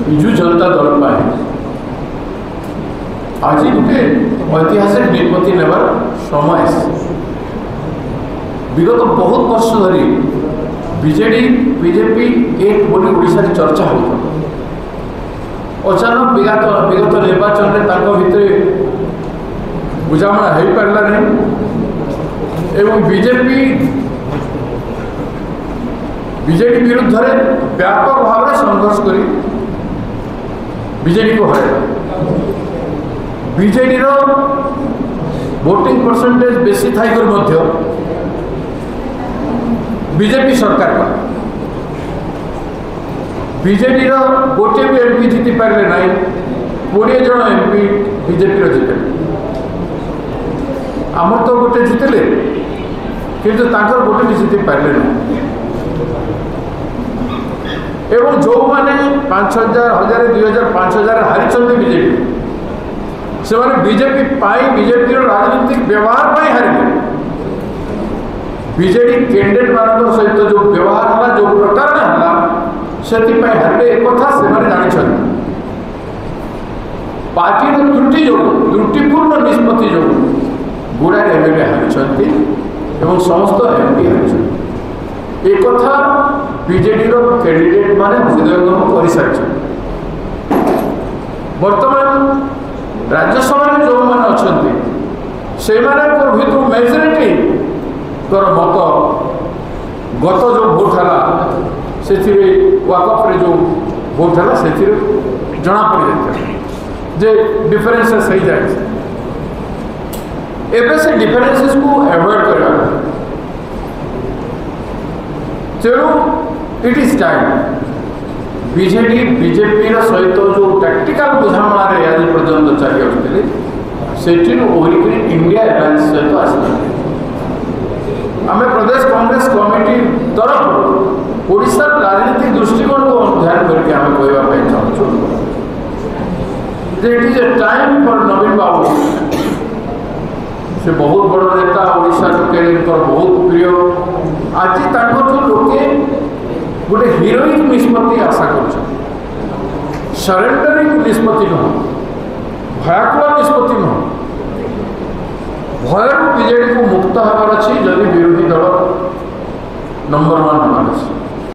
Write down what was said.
विजु जनता दल पाए आज गोटे ऐतिहासिक निष्पत्ति नेबार समय विगत बहुत वर्ष धरी बीजेडी बीजेपी एक बोली ओडिशा चर्चा हो अचानक विगत निर्वाचन में भितर बुझामणा हो पारा नहीं एवं बीजेडी विरुद्ध व्यापक भाव में संघर्ष कर बीजेडी को हर बीजेडी वोटिंग परसेंटेज बेसी थी बीजेपी सरकार का बीजेडी गोटे भी एमपी जीति पारे ना 20 जन एमपी बीजेपी जीते आमर तो गोटे जीतिले किंतु गोटे भी जीति पारे ना एवं जो मैंने 5000 1000 2000 5000 हारी बीजेपी से बीजेपी बीजेपी राजनीतिक व्यवहार हारे बीजेडी कैंडिडेट मान सहित जो व्यवहार है जो प्रकार है से हारे एक कथा से जानी पार्टी त्रुटि जो त्रुटिपूर्ण निष्पत्ति जो गुड़ाए एमएलए हारी समस्त एमपी हारी एक कथा बीजेडी कैंडिडेट माने हृदयंगम कर सारी वर्तमान राज्यसभा जो मैंने अच्छा से भर मेजोरिटी तर मत गत जो भोट है से वाकफ जो भोट है से जना पड़ जाता जे डिफरेंसेस हो जाए एवं से डिफरेंसेस को एवॉइड करवा तेणु it is time BJD BJP सहित जो टैक्टिकल बुझामणा आज पर्यटन चली आसते से इंडिया एलायंस सहित आसना आम प्रदेश कांग्रेस कमिटी तरफ ओडिशा राजनीतिक दृष्टिकोण को ध्यान करके आम कहवाई चाहूँ it is a time for Naveen Babu से बहुत बड़ नेता ओडिशा लोके बहुत प्रिय आज लोके गोटे हिरोइक निष्पत्ति आशा कर सरेंडरिंग निष्पत्ति नुह भयाकुल निष्पत्ति नुह भयर बीजेडी को मुक्त हबार अच्छी जदि विरोधी दल नंबर 1 हमार अच्छी